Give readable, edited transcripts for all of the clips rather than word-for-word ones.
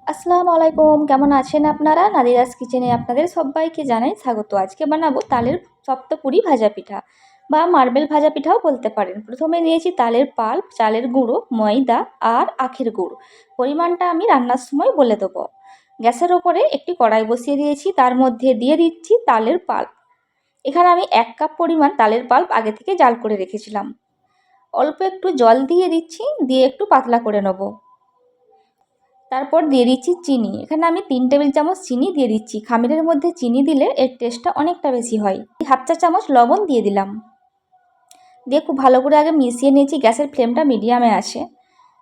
আসসালামু আলাইকুম, কেমন আছেন আপনারা? নাদিরাস কিচেনে আপনাদের সবাইকে জানাই স্বাগত। আজকে বানাবো তালের সপ্তপুরি ভাজা পিঠা বা মার্বেল ভাজা পিঠাও বলতে পারেন। প্রথমে নিয়েছি তালের পাল্প, চালের গুঁড়ো, ময়দা আর আখের গুড়। পরিমাণটা আমি রান্নার সময় বলে দেবো। গ্যাসের ওপরে একটি কড়াই বসিয়ে দিয়েছি, তার মধ্যে দিয়ে দিচ্ছি তালের পাল্প। এখানে আমি 1 কাপ পরিমাণ তালের পাল্প আগে থেকে জাল করে রেখেছিলাম। অল্প একটু জল দিয়ে দিচ্ছি, দিয়ে একটু পাতলা করে নেবো। তারপর দিয়ে দিচ্ছি চিনি। এখানে আমি 3 টেবিল চামচ চিনি দিয়ে দিচ্ছি। খামিরের মধ্যে চিনি দিলে এর টেস্টটা অনেকটা বেশি হয়। হাফ চা চামচ লবণ দিয়ে দিলাম। দিয়ে খুব ভালো করে আগে মিশিয়ে নিয়েছি। গ্যাসের ফ্লেমটা মিডিয়ামে আছে।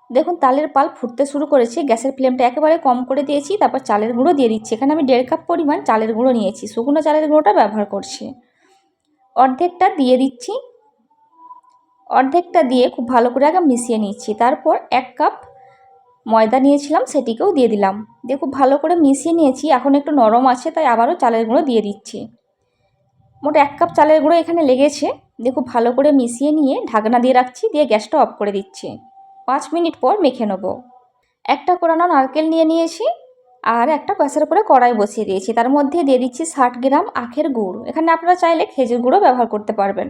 দেখুন তালের পাল্প ফুটতে শুরু করেছে। গ্যাসের ফ্লেমটা একেবারে কম করে দিয়েছি। তারপর চালের গুঁড়ো দিয়ে দিচ্ছি। এখানে আমি 1.5 কাপ পরিমাণ চালের গুঁড়ো নিয়েছি। শুকনো চালের গুঁড়োটা ব্যবহার করছি। অর্ধেকটা দিয়ে দিচ্ছি। অর্ধেকটা দিয়ে খুব ভালো করে আগে মিশিয়ে নিচ্ছি। তারপর 1 কাপ ময়দা নিয়েছিলাম, সেটিকেও দিয়ে দিলাম। দিয়ে খুব ভালো করে মিশিয়ে নিয়েছি। এখন একটু নরম আছে, তাই আবারও চালের গুঁড়ো দিয়ে দিচ্ছি। মোট 1 কাপ চালের গুঁড়ো এখানে লেগেছে। দিয়ে খুব ভালো করে মিশিয়ে নিয়ে ঢাকনা দিয়ে রাখছি, দিয়ে গ্যাসটা অফ করে দিচ্ছি। 5 মিনিট পর মেখে নেব। একটা কোরানো নারকেল নিয়ে নিয়েছি আর একটা গ্যাসের উপরে কড়াই বসিয়ে দিয়েছি। তার মধ্যে দিয়ে দিচ্ছি 60 গ্রাম আখের গুড়। এখানে আপনারা চাইলে খেজুর গুঁড়ো ব্যবহার করতে পারবেন।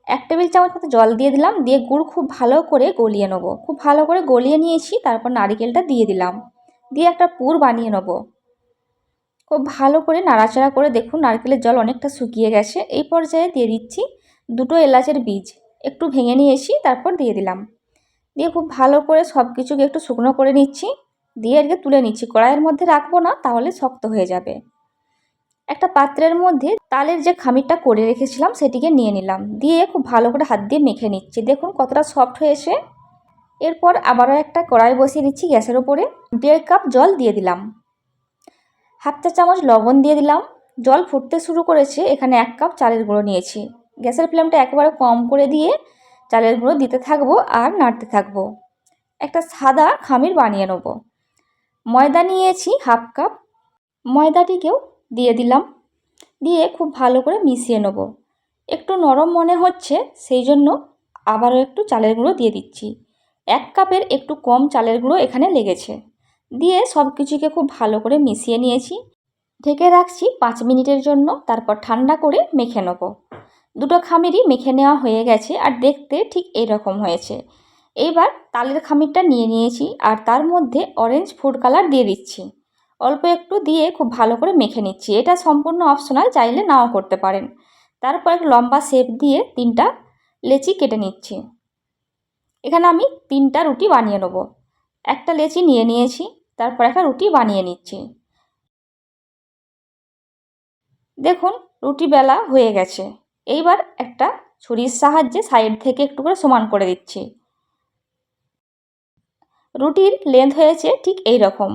1 টেবিল চামচ মতো জল দিয়ে দিলাম। দিয়ে গুড় খুব ভালো করে গলিয়ে নেবো। খুব ভালো করে গলিয়ে নিয়েছি। তারপর নারকেলটা দিয়ে দিলাম। দিয়ে একটা পুর বানিয়ে নেব। খুব ভালো করে নাড়াচাড়া করে দেখুন নারকেলের জল অনেকটা শুকিয়ে গেছে। এই পর্যায়ে দিয়ে দিচ্ছি 2টো এলাচের বীজ। একটু ভেঙে নিয়েছি, তারপর দিয়ে দিলাম। দিয়ে খুব ভালো করে সব কিছুকে একটু শুকনো করে নিচ্ছি। দিয়ে এটাকে তুলে নিচ্ছি। কড়াইয়ের মধ্যে রাখবো না, তাহলে শক্ত হয়ে যাবে। একটা পাত্রের মধ্যে তালের যে খামিরটা করে রেখেছিলাম সেটিকে নিয়ে নিলাম। দিয়ে খুব ভালো করে হাত দিয়ে মেখে নিচ্ছি। দেখুন কতটা সফট হয়েছে। এরপর আবারও একটা কড়াই বসিয়ে দিচ্ছি গ্যাসের ওপরে। 1.5 কাপ জল দিয়ে দিলাম। হাফ চা চামচ লবণ দিয়ে দিলাম। জল ফুটতে শুরু করেছে। এখানে 1 কাপ চালের গুঁড়ো নিয়েছি। গ্যাসের ফ্লেমটা একেবারে কম করে দিয়ে চালের গুঁড়ো দিতে থাকবো আর নাড়তে থাকবো। একটা সাদা খামির বানিয়ে নেব। ময়দা নিয়েছি হাফ কাপ। ময়দাটিকেও দিয়ে দিলাম। দিয়ে খুব ভালো করে মিশিয়ে নেব। একটু নরম মনে হচ্ছে, সেই জন্য আবারও একটু চালের গুঁড়ো দিয়ে দিচ্ছি। 1 কাপের একটু কম চালের গুঁড়ো এখানে লেগেছে। দিয়ে সব কিছুকে খুব ভালো করে মিশিয়ে নিয়েছি। ঢেকে রাখছি 5 মিনিটের জন্য। তারপর ঠান্ডা করে মেখে নেব। দুটো খামিরই মেখে নেওয়া হয়ে গেছে আর দেখতে ঠিক এইরকম হয়েছে। এইবার তালের খামিরটা নিয়ে নিয়েছি আর তার মধ্যে অরেঞ্জ ফুড কালার দিয়ে দিচ্ছি। অল্প একটু দিয়ে খুব ভালো করে মেখে নিচ্ছি। এটা সম্পূর্ণ অপশনাল, চাইলে নাও করতে পারেন। তারপর এক লম্বা শেপ দিয়ে 3টা লেচি কেটে নিচ্ছি। এখানে আমি 3টা রুটি বানিয়ে নেব। একটা লেচি নিয়ে নিয়েছি, তারপর একটা রুটি বানিয়ে নিচ্ছি। দেখুন রুটি বেলা হয়ে গেছে। এইবার একটা ছুরির সাহায্যে সাইড থেকে একটু করে সমান করে দিচ্ছি। রুটির লেন্থ হয়েছে ঠিক এই রকম।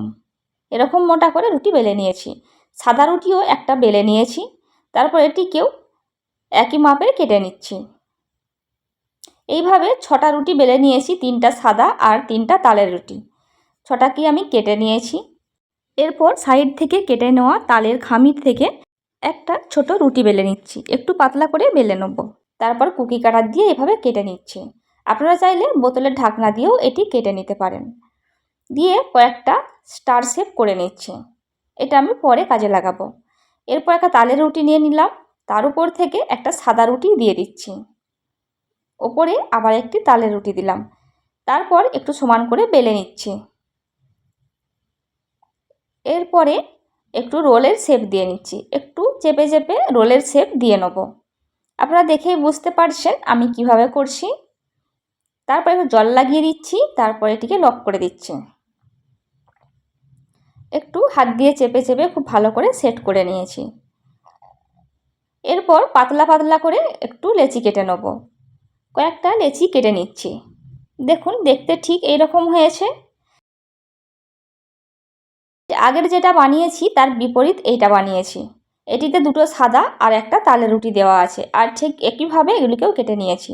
এরকম মোটা করে রুটি বেলে নিয়েছি। সাদা রুটিও একটা বেলে নিয়েছি। তারপর এটিকেও একই মাপে কেটে নিচ্ছি। এইভাবে 6টা রুটি বেলে নিয়েছি, 3টা সাদা আর 3টা তালের রুটি। 6টাকে আমি কেটে নিয়েছি। এরপর সাইড থেকে কেটে নেওয়া তালের খামির থেকে একটা ছোট রুটি বেলে নিচ্ছি। একটু পাতলা করে বেলে নেব। তারপর কুকি কাটার দিয়ে এভাবে কেটে নিচ্ছি। আপনারা চাইলে বোতলের ঢাকনা দিয়েও এটি কেটে নিতে পারেন। দিয়ে কয়েকটা স্টার শেপ করে নিচ্ছি। এটা আমি পরে কাজে লাগাবো। এরপর একটা তালের রুটি নিয়ে নিলাম। তার উপর থেকে একটা সাদা রুটি দিয়ে দিচ্ছি। ওপরে আবার একটি তালের রুটি দিলাম। তারপর একটু সমান করে বেলে নিচ্ছি। এরপরে একটু রোলের শেপ দিয়ে নিচ্ছি। একটু চেপে চেপে রোলের শেপ দিয়ে নেব। আপনারা দেখেই বুঝতে পারছেন আমি কিভাবে করছি। তারপর একটু জল লাগিয়ে দিচ্ছি। তারপর এটিকে লক করে দিচ্ছি। একটু হাত দিয়ে চেপে চেপে খুব ভালো করে সেট করে নিয়েছি। এরপর পাতলা পাতলা করে একটু লেচি কেটে নেব। কয়েকটা লেচি কেটে নিচ্ছি। দেখুন দেখতে ঠিক এইরকম হয়েছে। আগের যেটা বানিয়েছি তার বিপরীত এইটা বানিয়েছি। এটিতে 2টো সাদা আর একটা তালের রুটি দেওয়া আছে। আর ঠিক একইভাবে এগুলিকেও কেটে নিয়েছি।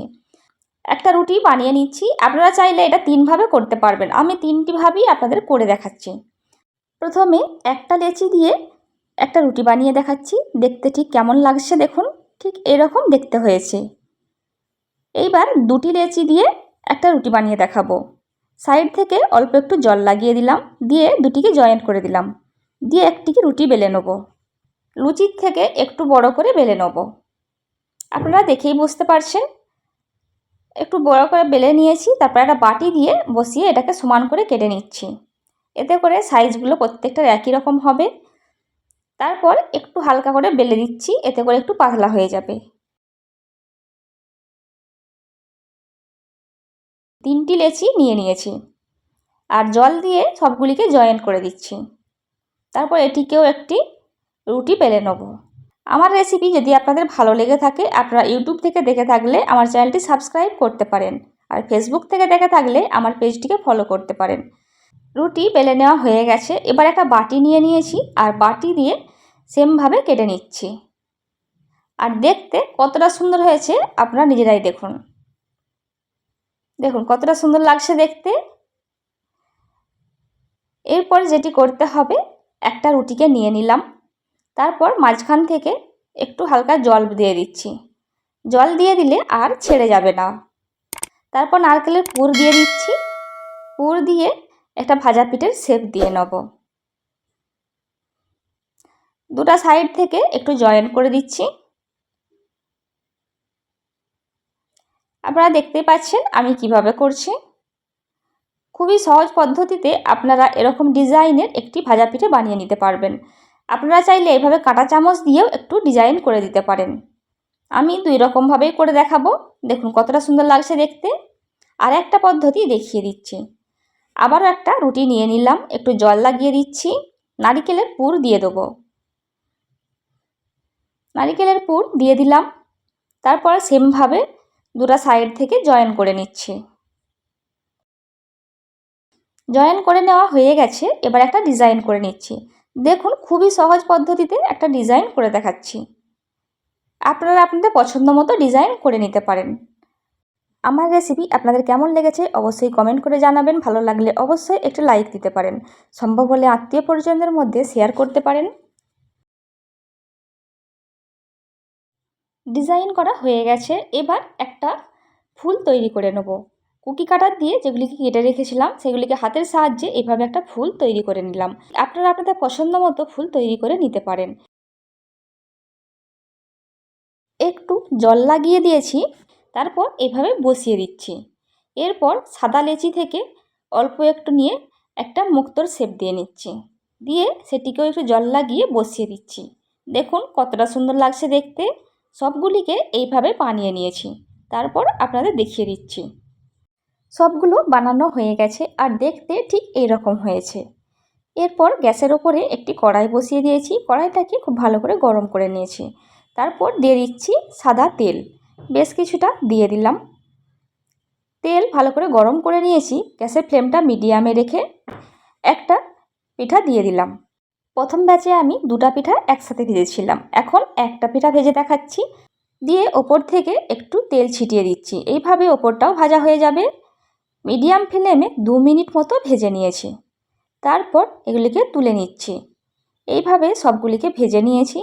একটা রুটি বানিয়ে নিচ্ছি। আপনারা চাইলে এটা 3ভাবে করতে পারবেন। আমি 3টিভাবেই আপনাদের করে দেখাচ্ছি। প্রথমে একটা লেচি দিয়ে একটা রুটি বানিয়ে দেখাচ্ছি। দেখতে ঠিক কেমন লাগছে দেখুন। ঠিক এরকম দেখতে হয়েছে। এইবার 2টি লেচি দিয়ে একটা রুটি বানিয়ে দেখাবো। সাইড থেকে অল্প একটু জল লাগিয়ে দিলাম, দিয়ে দুটিকে জয়েন্ট করে দিলাম, দিয়ে একটিকে রুটি বেলে নেব। লুচির থেকে একটু বড় করে বেলে নেব। আপনারা দেখেই বুঝতে পারছেন। একটু বড় করে বেলে নিয়েছি, তারপর একটা বাটি দিয়ে বসিয়ে এটাকে সমান করে কেটে নিচ্ছি। এতে করে সাইজগুলো প্রত্যেকটার একই রকম হবে। তারপর একটু হালকা করে বেলে দিচ্ছি, এতে করে একটু পাতলা হয়ে যাবে। 3টি লেচি নিয়ে নিয়েছি আর জল দিয়ে সবগুলিকে জয়েন্ট করে দিচ্ছি। তারপর এটিকেও একটি রুটি বেলে নেব। আমার রেসিপি যদি আপনাদের ভালো লেগে থাকে, আপনারা ইউটিউব থেকে দেখে থাকলে আমার চ্যানেলটি সাবস্ক্রাইব করতে পারেন, আর ফেসবুক থেকে দেখে থাকলে আমার পেজটিকে ফলো করতে পারেন। রুটি বেলে নেওয়া হয়ে গেছে। এবার একটা বাটি নিয়ে নিয়েছি আর বাটি দিয়ে সেমভাবে কেটে নিচ্ছি। আর দেখতে কতটা সুন্দর হয়েছে আপনারা নিজেরাই দেখুন। দেখুন কতটা সুন্দর লাগছে দেখতে। এরপর যেটি করতে হবে, একটা রুটিকে নিয়ে নিলাম, তারপর মাঝখান থেকে একটু হালকা জল দিয়ে দিচ্ছি। জল দিয়ে দিলে আর ছেড়ে যাবে না। তারপর নারকেলের পুর দিয়ে দিচ্ছি। পুর দিয়ে একটা ভাজা পিঠের শেপ দিয়ে নেব। দুটো সাইড থেকে একটু জয়েন্ট করে দিচ্ছি। আপনারা দেখতেই পাচ্ছেন আমি কিভাবে করছি। খুবই সহজ পদ্ধতিতে আপনারা এরকম ডিজাইনের একটি ভাজা পিঠে বানিয়ে নিতে পারবেন। আপনারা চাইলে এভাবে কাঁটা চামচ দিয়েও একটু ডিজাইন করে দিতে পারেন। আমি 2 রকমভাবেই করে দেখাবো। দেখুন কতটা সুন্দর লাগছে দেখতে। আর একটা পদ্ধতি দেখিয়ে দিচ্ছি। আবারও একটা রুটি নিয়ে নিলাম, একটু জল লাগিয়ে দিচ্ছি, নারকেলের পুর দিয়ে দেবো। নারকেলের পুর দিয়ে দিলাম, তারপর সেমভাবে দুটো সাইড থেকে জয়েন করে নিচ্ছি। জয়েন করে নেওয়া হয়ে গেছে। এবার একটা ডিজাইন করে নিচ্ছি। দেখুন খুবই সহজ পদ্ধতিতে একটা ডিজাইন করে দেখাচ্ছি। আপনারা আপনাদের পছন্দ মতো ডিজাইন করে নিতে পারেন। আমার রেসিপি আপনাদের কেমন লেগেছে অবশ্যই কমেন্ট করে জানাবেন। ভালো লাগলে অবশ্যই একটু লাইক দিতে পারেন। সম্ভব হলে আত্মীয় পরিজনদের মধ্যে শেয়ার করতে পারেন। ডিজাইন করা হয়ে গেছে। এবার একটা ফুল তৈরি করে নেব। কুকি কাটার দিয়ে যেগুলিকে কেটে রেখেছিলাম সেগুলিকে হাতের সাহায্যে এভাবে একটা ফুল তৈরি করে নিলাম। আপনারা আপনাদের পছন্দ মতো ফুল তৈরি করে নিতে পারেন। একটু জল লাগিয়ে দিয়েছি, তারপর এভাবে বসিয়ে দিচ্ছি। এরপর সাদা লেচি থেকে অল্প একটু নিয়ে একটা মুক্তোর শেপ দিয়ে নিচ্ছি, দিয়ে সেটিকেও একটু জল লাগিয়ে বসিয়ে দিচ্ছি। দেখুন কতটা সুন্দর লাগছে দেখতে। সবগুলিকে এইভাবে বানিয়ে নিয়েছি। তারপর আপনাদের দেখিয়ে দিচ্ছি। সবগুলো বানানো হয়ে গেছে আর দেখতে ঠিক এই রকম হয়েছে। এরপর গ্যাসের ওপরে একটি কড়াই বসিয়ে দিয়েছি। কড়াইটাকে খুব ভালো করে গরম করে নিয়েছি। তারপর দিয়ে দিচ্ছি সাদা তেল, বেশ কিছুটা দিয়ে দিলাম। তেল ভালো করে গরম করে নিয়েছি। গ্যাসের ফ্লেমটা মিডিয়ামে রেখে একটা পিঠা দিয়ে দিলাম। প্রথম ব্যাচে আমি 2টা পিঠা একসাথে ভেজেছিলাম, এখন একটা পিঠা ভেজে দেখাচ্ছি। দিয়ে ওপর থেকে একটু তেল ছিটিয়ে দিচ্ছি। এইভাবে ওপরটাও ভাজা হয়ে যাবে। মিডিয়াম ফ্লেমে 2 মিনিট মতো ভেজে নিয়েছি। তারপর এগুলিকে তুলে নিচ্ছি। এইভাবে সবগুলিকে ভেজে নিয়েছি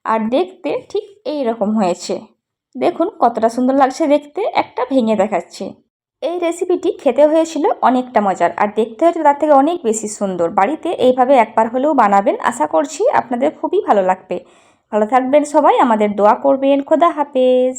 আর দেখতে ঠিক এই রকম হয়েছে। দেখুন কতটা সুন্দর লাগছে দেখতে। একটা ভেঙে দেখাচ্ছি। এই রেসিপিটি খেতে হয়েছিল অনেকটা মজার আর দেখতে হয়েছিল তার থেকে অনেক বেশি সুন্দর। বাড়িতে এইভাবে একবার হলেও বানাবেন, আশা করছি আপনাদের খুবই ভালো লাগবে। ভালো থাকবেন সবাই, আমাদের দোয়া করবেন। খোদা হাফেজ।